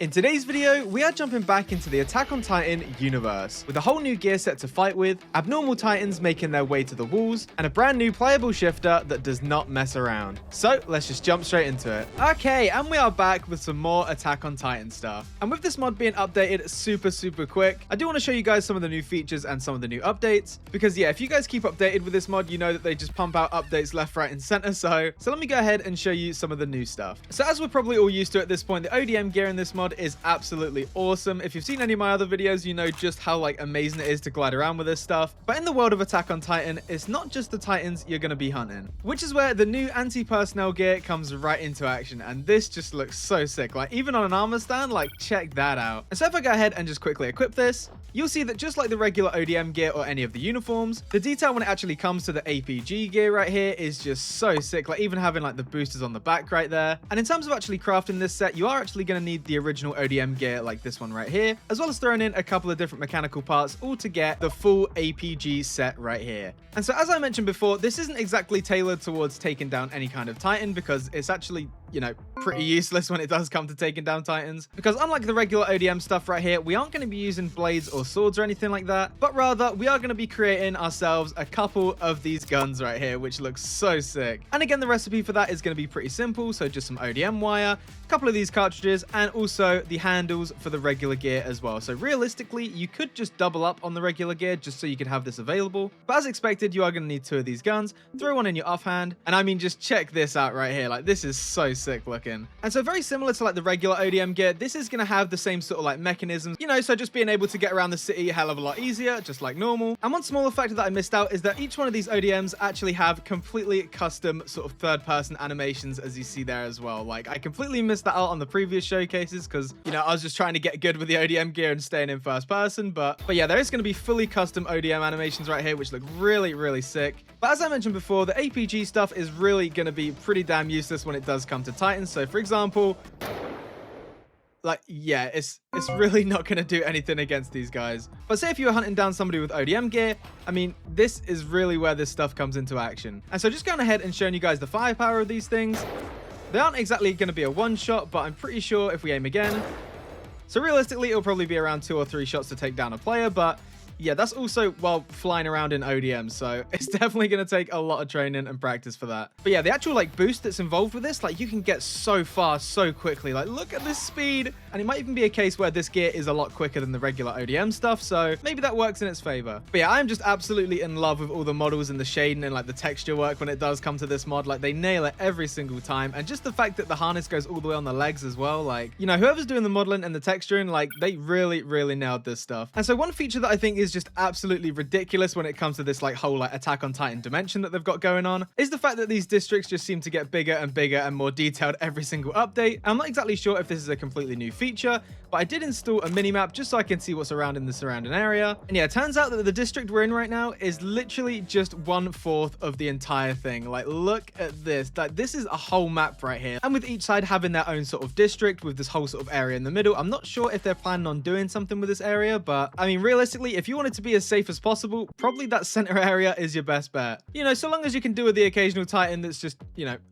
In today's video, we are jumping back into the Attack on Titan universe, with a whole new gear set to fight with, abnormal titans making their way to the walls, and a brand new playable shifter that does not mess around. So let's just jump straight into it. Okay, and we are back with some more Attack on Titan stuff. And with this mod being updated super quick, I do want to show you guys some of the new features and some of the new updates, because yeah, if you guys keep updated with this mod, you know that they just pump out updates left, right, and center. So let me go ahead and show you some of the new stuff. So as we're probably all used to at this point, the ODM gear in this mod is absolutely awesome. If you've seen any of my other videos, you know just how amazing it is to glide around with this stuff. But in the world of Attack on Titan, it's not just the titans you're going to be hunting, which is where the new anti-personnel gear comes right into action. And this just looks so sick. Even on an armor stand, check that out. And so if I go ahead and just quickly equip this, you'll see that just like the regular ODM gear or any of the uniforms, the detail when it actually comes to the APG gear right here is just so sick. Even having the boosters on the back right there. And in terms of actually crafting this set, you are actually going to need the original ODM gear like this one right here, as well as throwing in a couple of different mechanical parts all to get the full APG set right here. And so as I mentioned before, this isn't exactly tailored towards taking down any kind of titan, because it's actually, pretty useless when it does come to taking down titans, because unlike the regular ODM stuff right here, we aren't going to be using blades or swords or anything like that, but rather we are going to be creating ourselves a couple of these guns right here, which looks so sick. And again, the recipe for that is going to be pretty simple. So just some ODM wire, a couple of these cartridges, and also the handles for the regular gear as well. So realistically, you could just double up on the regular gear just so you could have this available, but as expected, you are going to need two of these guns. Throw one in your offhand, and I mean, just check this out right here. This is so sick looking. And so very similar to the regular ODM gear, this is going to have the same sort of mechanisms, so just being able to get around the city a hell of a lot easier, just like normal. And one smaller factor that I missed out is that each one of these ODMs actually have completely custom sort of third-person animations, as you see there as well. I completely missed that out on the previous showcases because, I was just trying to get good with the ODM gear and staying in first person. But yeah, there is going to be fully custom ODM animations right here, which look really sick. But as I mentioned before, the APG stuff is really going to be pretty damn useless when it does come to Titans. So for example, yeah, it's really not going to do anything against these guys. But say if you were hunting down somebody with ODM gear, I mean, this is really where this stuff comes into action. And so just going ahead and showing you guys the firepower of these things. They aren't exactly going to be a one shot, but I'm pretty sure if we aim again. So realistically, it'll probably be around 2 or 3 shots to take down a player, but yeah, that's also while flying around in ODM, so it's definitely going to take a lot of training and practice for that. But yeah, the actual boost that's involved with this, you can get so far so quickly. Look at this speed, and it might even be a case where this gear is a lot quicker than the regular ODM stuff, so maybe that works in its favor. But yeah, I'm just absolutely in love with all the models and the shading and the texture work when it does come to this mod. They nail it every single time, and just the fact that the harness goes all the way on the legs as well, whoever's doing the modeling and the texturing, they really nailed this stuff. And so one feature that I think is just absolutely ridiculous when it comes to this whole Attack on Titan dimension that they've got going on is the fact that these districts just seem to get bigger and bigger and more detailed every single update. I'm not exactly sure if this is a completely new feature, but I did install a mini-map just so I can see what's around in the surrounding area. And yeah, it turns out that the district we're in right now is literally just 1/4 of the entire thing. Look at this. This is a whole map right here. And with each side having their own sort of district with this whole sort of area in the middle, I'm not sure if they're planning on doing something with this area, but I mean, realistically, if you wanted to be as safe as possible, probably that center area is your best bet. So long as you can do with the occasional Titan that's just,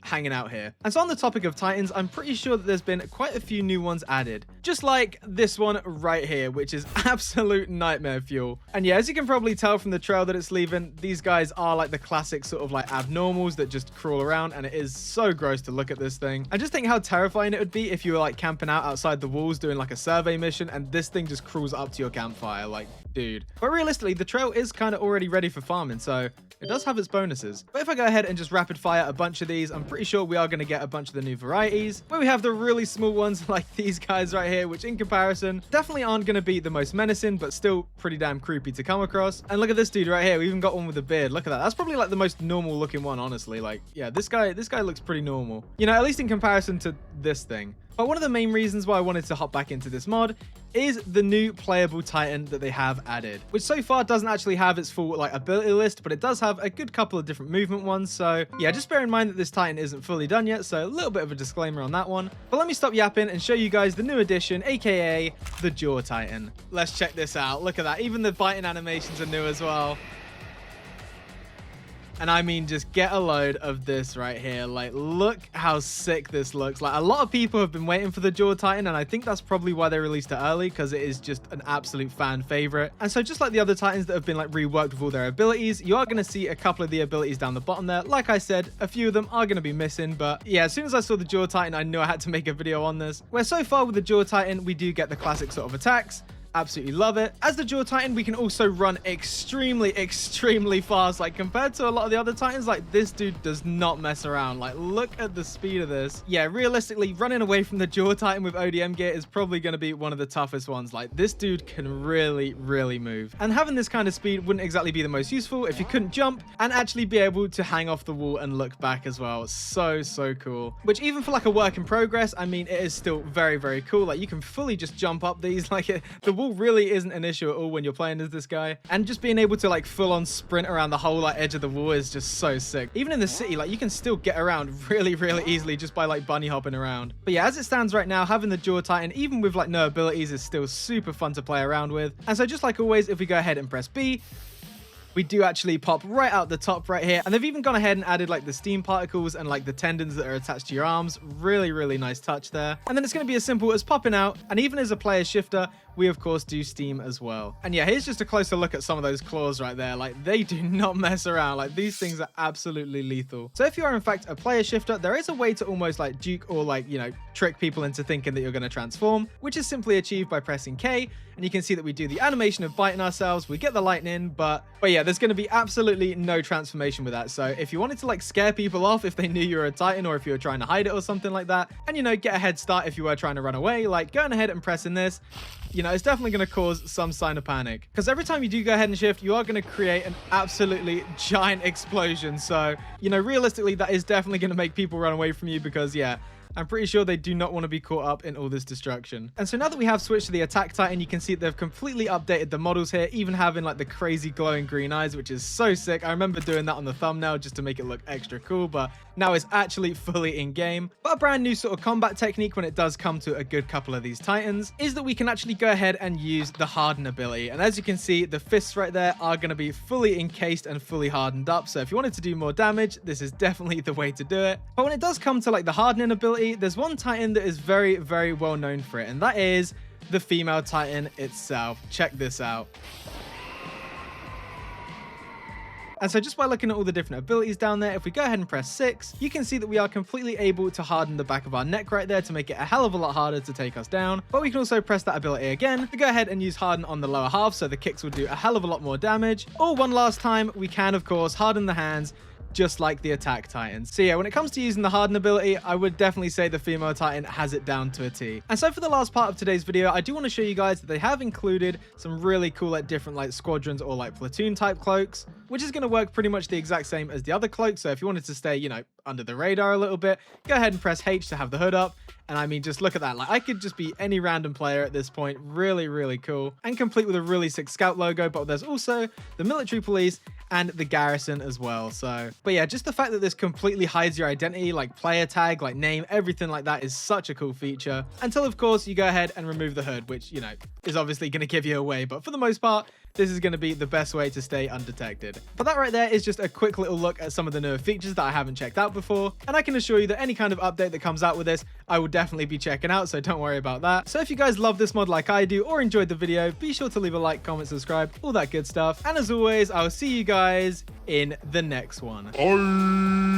hanging out here. And so on the topic of Titans, I'm pretty sure that there's been quite a few new ones added. Just like this one right here, which is absolute nightmare fuel. And yeah, as you can probably tell from the trail that it's leaving, these guys are the classic sort of abnormals that just crawl around, and it is so gross to look at this thing. And just think how terrifying it would be if you were camping out outside the walls doing a survey mission and this thing just crawls up to your campfire. Dude. But realistically, the trail is kind of already ready for farming, so it does have its bonuses. But if I go ahead and just rapid fire a bunch of these, I'm pretty sure we are going to get a bunch of the new varieties, where we have the really small ones like these guys right here, which in comparison definitely aren't going to be the most menacing, but still pretty damn creepy to come across. And look at this dude right here. We even got one with a beard. Look at that. That's probably the most normal looking one, honestly. Yeah, this guy looks pretty normal, at least in comparison to this thing. But one of the main reasons why I wanted to hop back into this mod is the new playable Titan that they have added, which so far doesn't actually have its full ability list, but it does have a good couple of different movement ones. So yeah, just bear in mind that this Titan isn't fully done yet, so a little bit of a disclaimer on that one. But let me stop yapping and show you guys the new addition, aka the Jaw Titan. Let's check this out. Look at that. Even the biting animations are new as well. And I mean, just get a load of this right here. Like, look how sick this looks. Like, a lot of people have been waiting for the Jaw Titan, and I think that's probably why they released it early, because it is just an absolute fan favorite. And so just like the other Titans that have been like reworked with all their abilities, you are going to see a couple of the abilities down the bottom there. Like I said, a few of them are going to be missing, but yeah, as soon as I saw the Jaw Titan, I knew I had to make a video on this. Where so far with the Jaw Titan, we do get the classic sort of attacks. Absolutely love it. As the Jaw Titan, we can also run extremely fast. Like, compared to a lot of the other Titans, like, this dude does not mess around. Like, look at the speed of this. Yeah, realistically, running away from the Jaw Titan with ODM gear is probably going to be one of the toughest ones. Like, this dude can really move. And having this kind of speed wouldn't exactly be the most useful if you couldn't jump and actually be able to hang off the wall and look back as well. So cool. Which, even for like a work in progress, I mean, it is still very cool. Like, you can fully just jump up these. Like, the wall really isn't an issue at all when you're playing as this guy, and just being able to like full on sprint around the whole like edge of the wall is just so sick. Even in the city, like, you can still get around really easily just by like bunny hopping around. But yeah, as it stands right now, having the Jaw Titan, even with like no abilities, is still super fun to play around with. And so just like always, if we go ahead and press B, we do actually pop right out the top right here. And they've even gone ahead and added like the steam particles and like the tendons that are attached to your arms. Really nice touch there. And then it's going to be as simple as popping out. And even as a player shifter, we of course do steam as well. And yeah, here's just a closer look at some of those claws right there. Like, they do not mess around. Like, these things are absolutely lethal. So if you are in fact a player shifter, there is a way to almost like juke or like, you know, trick people into thinking that you're going to transform, which is simply achieved by pressing K. And you can see that we do the animation of biting ourselves, we get the lightning, but yeah, there's going to be absolutely no transformation with that. So if you wanted to like scare people off if they knew you were a Titan, or if you were trying to hide it or something like that, and, you know, get a head start if you were trying to run away, like going ahead and pressing this, you know, it's definitely going to cause some sign of panic, because every time you do go ahead and shift, you are going to create an absolutely giant explosion. So, you know, realistically, that is definitely going to make people run away from you, because yeah, I'm pretty sure they do not want to be caught up in all this destruction. And so now that we have switched to the Attack Titan, you can see they've completely updated the models here, even having like the crazy glowing green eyes, which is so sick. I remember doing that on the thumbnail just to make it look extra cool, but now it's actually fully in game. But a brand new sort of combat technique when it does come to a good couple of these Titans is that we can actually go ahead and use the harden ability. And as you can see, the fists right there are going to be fully encased and fully hardened up. So if you wanted to do more damage, this is definitely the way to do it. But when it does come to like the hardening ability, there's one Titan that is very well known for it, and that is the female Titan itself. Check this out. And so just by looking at all the different abilities down there, if we go ahead and press 6, you can see that we are completely able to harden the back of our neck right there to make it a hell of a lot harder to take us down. But we can also press that ability again to go ahead and use harden on the lower half, so the kicks will do a hell of a lot more damage. Or one last time, we can of course harden the hands, just like the Attack Titans. So yeah, when it comes to using the harden ability, I would definitely say the female Titan has it down to a T. And so for the last part of today's video, I do want to show you guys that they have included some really cool like different like squadrons or like platoon type cloaks, which is going to work pretty much the exact same as the other cloaks. So if you wanted to stay, you know, under the radar a little bit, go ahead and press H to have the hood up. And I mean, just look at that. Like, I could just be any random player at this point. Really cool. And complete with a really sick scout logo. But there's also the military police and the garrison as well. So, but yeah, just the fact that this completely hides your identity, like player tag, like name, everything like that is such a cool feature. Until, of course, you go ahead and remove the hood, which, you know, is obviously going to give you away. But for the most part, this is going to be the best way to stay undetected. But that right there is just a quick little look at some of the newer features that I haven't checked out before. And I can assure you that any kind of update that comes out with this, I will definitely be checking out, so don't worry about that. So if you guys love this mod like I do or enjoyed the video, be sure to leave a like, comment, subscribe, all that good stuff. And as always, I'll see you guys in the next one. Bye.